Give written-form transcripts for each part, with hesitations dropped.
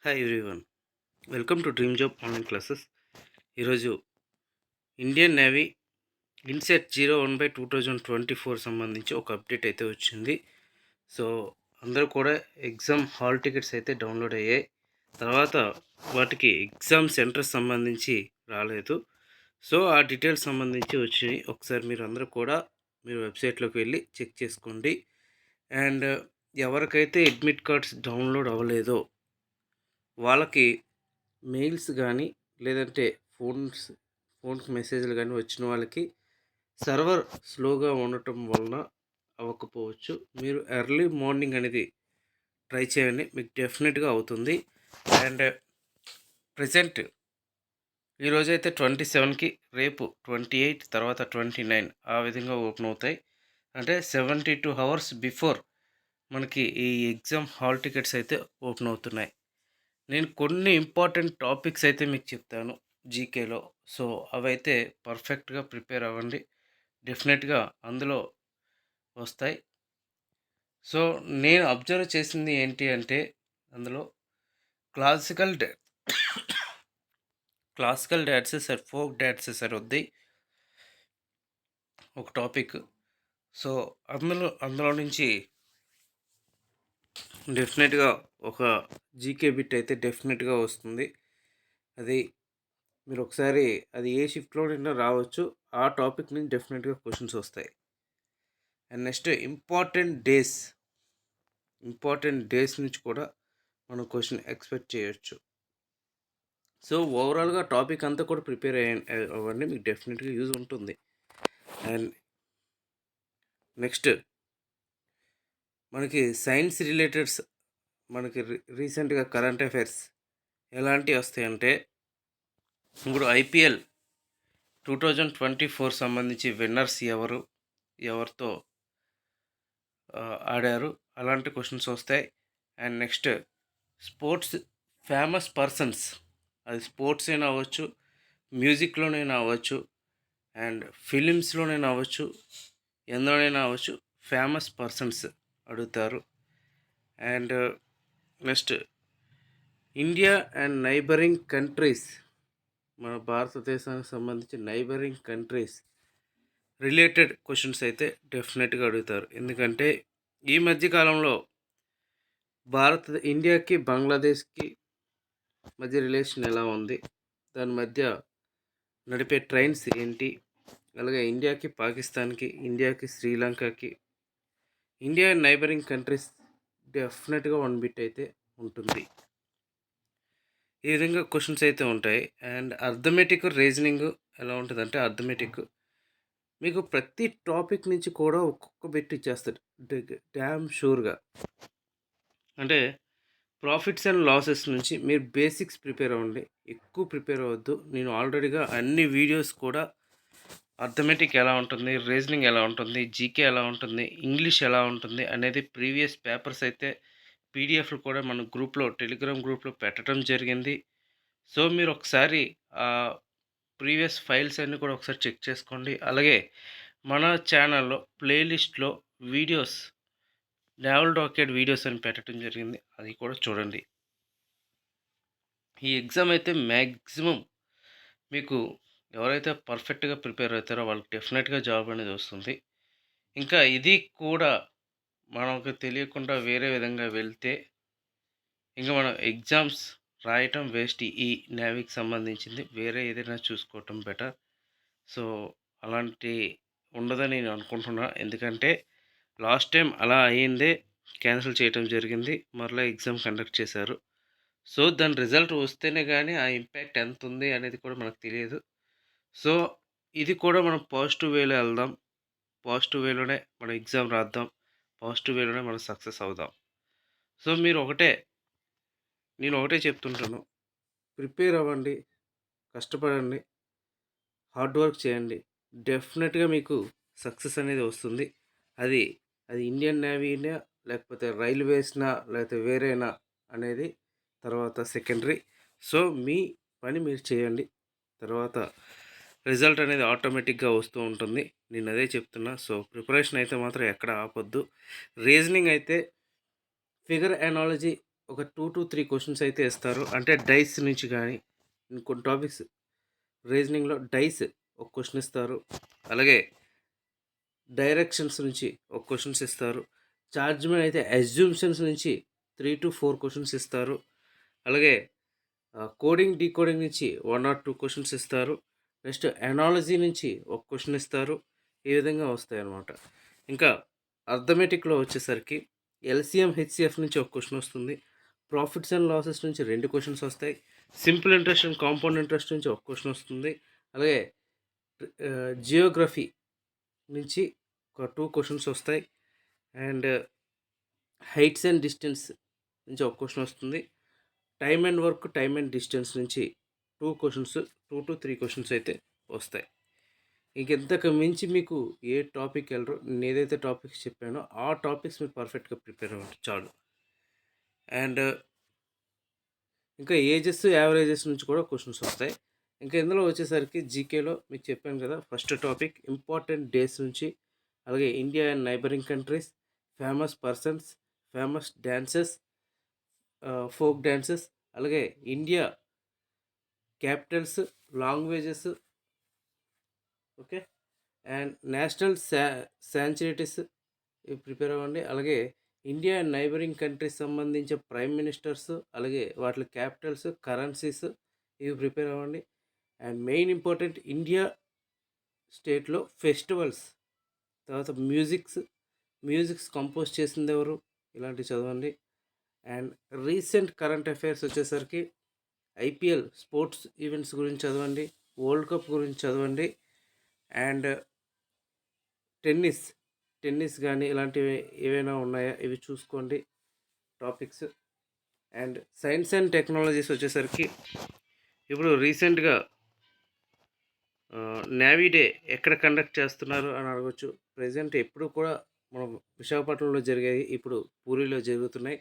Hi everyone, welcome to dream job online classes. ఈరోజు Indian navy INCET 01/2024 సంబంధించి ఒక update అయితే వచ్చింది. సో అందరూ కూడా ఎగ్జామ్ హాల్ టికెట్స్ అయితే డౌన్లోడ్ అయ్యాయి. తర్వాత వాటికి ఎగ్జామ్ సెంటర్స్ సంబంధించి రాలేదు. సో ఆ డీటెయిల్స్ సంబంధించి వచ్చినాయి. ఒకసారి మీరు అందరూ కూడా మీరు వెబ్సైట్లోకి వెళ్ళి చెక్ చేసుకోండి. అండ్ ఎవరికైతే అడ్మిట్ కార్డ్స్ డౌన్లోడ్ అవ్వలేదో వాళ్ళకి మెయిల్స్ కానీ లేదంటే ఫోన్కి మెసేజ్లు కానీ వచ్చిన వాళ్ళకి సర్వర్ స్లోగా ఉండటం వలన అవ్వకపోవచ్చు. మీరు ఎర్లీ మార్నింగ్ అనేది ట్రై చేయండి, మీకు డెఫినెట్గా అవుతుంది. అండ్ ప్రజెంట్ ఈరోజైతే 27కి, రేపు 28, తర్వాత 29 ఆ విధంగా ఓపెన్ అవుతాయి. అంటే 72 అవర్స్ బిఫోర్ మనకి ఈ ఎగ్జామ్ హాల్ టికెట్స్ అయితే ఓపెన్ అవుతున్నాయి. నేను కొన్ని ఇంపార్టెంట్ టాపిక్స్ అయితే మీకు చెప్తాను జీకేలో. సో అవైతే పర్ఫెక్ట్గా ప్రిపేర్ అవ్వండి, డెఫినెట్గా అందులో వస్తాయి. సో నేను అబ్జర్వ్ చేసింది ఏంటి అంటే అందులో classical dance sir, folk dance sir వద్ది ఒక టాపిక్. సో అందులో నుంచి డెఫినెట్గా ఒక జీకే బిట్ అయితే డెఫినెట్గా వస్తుంది. అది మీరు ఒకసారి అది ఏ షిఫ్ట్లోనైనా రావచ్చు, ఆ టాపిక్ నుంచి డెఫినెట్గా క్వశ్చన్స్ వస్తాయి. అండ్ నెక్స్ట్ ఇంపార్టెంట్ డేస్ నుంచి కూడా మనం క్వశ్చన్ ఎక్స్పెక్ట్ చేయొచ్చు. సో ఓవరాల్గా టాపిక్ అంతా కూడా ప్రిపేర్ అవ్వండి, మీకు డెఫినెట్గా యూజ్ ఉంటుంది. అండ్ నెక్స్ట్ మనకి సైన్స్ రిలేటెడ్స్, మనకి రీసెంట్గా కరెంట్ అఫైర్స్ ఎలాంటివి వస్తాయంటే, ఇప్పుడు ఐపీఎల్ 2024 సంబంధించి విన్నర్స్ ఎవరితో ఆడారు, అలాంటి క్వశ్చన్స్ వస్తాయి. And next sports famous persons, అది స్పోర్ట్స్ అయినా అవ్వచ్చు, మ్యూజిక్లోనైనా అవ్వచ్చు, అండ్ ఫిలిమ్స్లోనైనా అవ్వచ్చు, ఎందులోనైనా అవ్వచ్చు, ఫేమస్ పర్సన్స్ అడుగుతారు. And next India and neighbouring countries, మన భారతదేశానికి సంబంధించి నైబరింగ్ కంట్రీస్ రిలేటెడ్ క్వశ్చన్స్ అయితే డెఫినెట్గా అడుగుతారు. ఎందుకంటే ఈ మధ్యకాలంలో ఇండియాకి బంగ్లాదేశ్కి మధ్య రిలేషన్ ఎలా ఉంది, దాని మధ్య నడిపే ట్రైన్స్ ఏంటి, అలాగే ఇండియాకి పాకిస్తాన్కి, ఇండియాకి శ్రీలంకకి, ఇండియా అండ్ నైబరింగ్ కంట్రీస్ డెఫినెట్గా వన్ బిట్ అయితే ఉంటుంది. ఈ విధంగా క్వశ్చన్స్ అయితే ఉంటాయి. అండ్ అర్థమెటిక్ రీజనింగ్ ఎలా ఉంటుందంటే, అర్థమెటిక్ మీకు ప్రతి టాపిక్ నుంచి కూడా ఒక్కొక్క బిట్ ఇచ్చేస్తాడు డ్యామ్ షూర్గా. అంటే ప్రాఫిట్స్ అండ్ లాసెస్ నుంచి మీరు బేసిక్స్ ప్రిపేర్ అవ్వండి, ఎక్కువ ప్రిపేర్ అవ్వద్దు. నేను ఆల్రెడీగా అన్ని వీడియోస్ కూడా అర్థమెటిక్ ఎలా ఉంటుంది, రీజనింగ్ ఎలా ఉంటుంది, జీకే ఎలా ఉంటుంది, ఇంగ్లీష్ ఎలా ఉంటుంది అనేది ప్రీవియస్ పేపర్స్ అయితే పీడిఎఫ్లు కూడా మన టెలిగ్రామ్ గ్రూప్లో పెట్టడం జరిగింది. సో మీరు ఒకసారి ప్రీవియస్ ఫైల్స్ అన్నీ కూడా ఒకసారి చెక్ చేసుకోండి. అలాగే మన ఛానల్లో ప్లేలిస్ట్లో వీడియోస్, నేవల్ డాక్యార్డ్ వీడియోస్ అని పెట్టడం జరిగింది, అది కూడా చూడండి. ఈ ఎగ్జామ్ అయితే మ్యాక్సిమం మీకు ఎవరైతే పర్ఫెక్ట్గా ప్రిపేర్ అవుతారో వాళ్ళకి డెఫినెట్గా జాబ్ అనేది వస్తుంది. ఇంకా ఇది కూడా మనకు తెలియకుండా వేరే విధంగా వెళ్తే ఇంకా మనం ఎగ్జామ్స్ రాయటం వేస్ట్. ఈ నేవీకి సంబంధించింది వేరే ఏదైనా చూసుకోవటం బెటర్. సో అలాంటి ఉండదని నేను అనుకుంటున్నా. ఎందుకంటే లాస్ట్ టైం అలా అయ్యిందే, క్యాన్సిల్ చేయటం జరిగింది, మరలా ఎగ్జామ్ కండక్ట్ చేశారు. సో దాని రిజల్ట్ వస్తేనే కానీ ఆ ఇంపాక్ట్ ఎంత ఉంది అనేది కూడా మనకు తెలియదు. సో ఇది కూడా మనం పాజిటివ్ వేలో వెళ్దాం, పాజిటివ్ వేలోనే మనం ఎగ్జామ్ రాద్దాం, పాజిటివ్ వేలోనే మనం సక్సెస్ అవుదాం. సో నేను ఒకటే చెప్తుంటాను, ప్రిపేర్ అవ్వండి, కష్టపడండి, హార్డ్ వర్క్ చేయండి, డెఫినెట్గా మీకు సక్సెస్ అనేది వస్తుంది. అది ఇండియన్ నేవీనా, లేకపోతే రైల్వేస్నా, లేకపోతే వేరేనా అనేది తర్వాత సెకండరీ. సో మీ పని మీరు చేయండి, తర్వాత రిజల్ట్ అనేది ఆటోమేటిక్గా వస్తూ ఉంటుంది. నేను అదే చెప్తున్నా. సో ప్రిపరేషన్ అయితే మాత్రం ఎక్కడ ఆపొద్దు. రీజనింగ్ అయితే ఫిగర్ ఎనాలజీ ఒక 2-3 క్వెషన్స్ అయితే ఇస్తారు. అంటే డైస్ నుంచి గానీ, కొన్ని టాపిక్స్ రీజనింగ్‌లో డైస్ ఒక క్వెషన్ ఇస్తారు. అలాగే డైరెక్షన్స్ నుంచి ఒక క్వెషన్స్ ఇస్తారు. చార్జ్‌మెన్ అయితే అస్యూమ్షన్స్ నుంచి 3-4 క్వెషన్స్ ఇస్తారు. అలాగే కోడింగ్, డీకోడింగ్ నుంచి 1 ఆర్ 2 క్వెషన్స్ ఇస్తారు. నెక్స్ట్ అనాలజీ నుంచి ఒక క్వెషన్ ఇస్తారు. ఈ విధంగా వస్తాయన్నమాట. ఇంకా అర్థమెటిక్‌లో వచ్చేసరికి ఎల్‌సీఎం, హెచ్‌సీఎఫ్ నుంచి ఒక క్వెషన్ వస్తుంది. ప్రాఫిట్స్ అండ్ లాసెస్ నుంచి 2 క్వెషన్స్ వస్తాయి. Simple interest and compound interest నుంచి ఒక క్వెషన్ వస్తుంది. అలాగే జియోగ్రఫీ నుంచి ఒక 2 క్వెషన్స్ వస్తాయి. అండ్ హైట్స్ అండ్ డిస్టెన్స్ నుంచి ఒక క్వెషన్ వస్తుంది. Time and work, time and distance నుంచి 2 క్వెషన్స్, 2-3 క్వెషన్స్ అయితే వస్తాయి. ఇంకెంతకు మించి మీకు ఏ టాపిక్ వెళ్ళరో, నేను ఏదైతే టాపిక్స్ చెప్పానో ఆ టాపిక్స్ మీరు పర్ఫెక్ట్‌గా ప్రిపేర్ అవ్వండి చాలు. అండ్ ఇంకా ఏజెస్, యావరేజెస్ నుంచి కూడా క్వెషన్స్ వస్తాయి. ఇంకా ఇందులో వచ్చేసరికి జీకేలో మీకు చెప్పాను కదా, ఫస్ట్ టాపిక్ ఇంపార్టెంట్ డేస్ నుంచి, అలాగే India and neighbouring countries, famous persons, famous dances, folk dances, అలాగే India capitals, languages, okay, and national sanctuaries ఇవి ప్రిపేర్ అవ్వండి. అలాగే ఇండియా అండ్ నైబరింగ్ కంట్రీస్ సంబంధించిన ప్రైమ్ మినిస్టర్స్, అలాగే వాటి క్యాపిటల్స్, కరెన్సీస్ ఇవి ప్రిపేర్ అవ్వండి. అండ్ మెయిన్ ఇంపార్టెంట్ ఇండియా స్టేట్లో ఫెస్టివల్స్, తర్వాత మ్యూజిక్స్ కంపోజ్ చేసింది ఎవరు, ఇలాంటివి చదవండి. అండ్ రీసెంట్ కరెంట్ అఫైర్స్ వచ్చేసరికి ఐపీఎల్ స్పోర్ట్స్ ఈవెంట్స్ గురించి చదవండి, వరల్డ్ కప్ గురించి చదవండి. అండ్ టెన్నిస్ కానీ ఇలాంటివి ఏవైనా ఉన్నాయా ఇవి చూసుకోండి topics. And science and technologies వచ్చేసరికి ఇప్పుడు రీసెంట్గా నేవీ డే ఎక్కడ కండక్ట్ చేస్తున్నారు అని అడగచ్చు. ప్రజెంట్ ఎప్పుడు కూడా మనం విశాఖపట్నంలో జరిగాయి, ఇప్పుడు పూరిలో జరుగుతున్నాయి.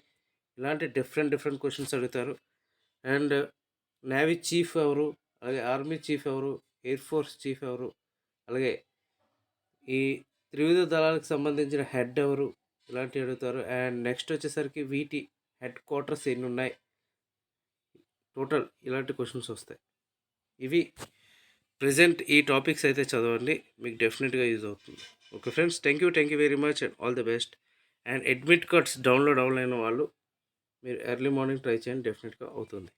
ఇలాంటి డిఫరెంట్ క్వశ్చన్స్ అడుగుతారు. అండ్ నేవీ చీఫ్ ఎవరు, అలాగే ఆర్మీ చీఫ్ ఎవరు, ఎయిర్ ఫోర్స్ చీఫ్ ఎవరు, అలాగే ఈ త్రివిధ దళాలకు సంబంధించిన హెడ్ ఎవరు, ఇలాంటివి అడుగుతారు. అండ్ నెక్స్ట్ వచ్చేసరికి వీటి హెడ్ క్వార్టర్స్ ఎన్ని ఉన్నాయి, టోటల్ ఇలాంటి క్వశ్చన్స్ వస్తాయి. ఇవి ప్రజెంట్ ఈ టాపిక్స్ అయితే చదవండి, మీకు డెఫినెట్గా యూజ్ అవుతుంది. Okay friends, thank you very much and all the best. And admit cards download అవ్వలేని వాళ్ళు మీరు ఎర్లీ మార్నింగ్ ట్రై చేయండి, డెఫినెట్గా అవుతుంది.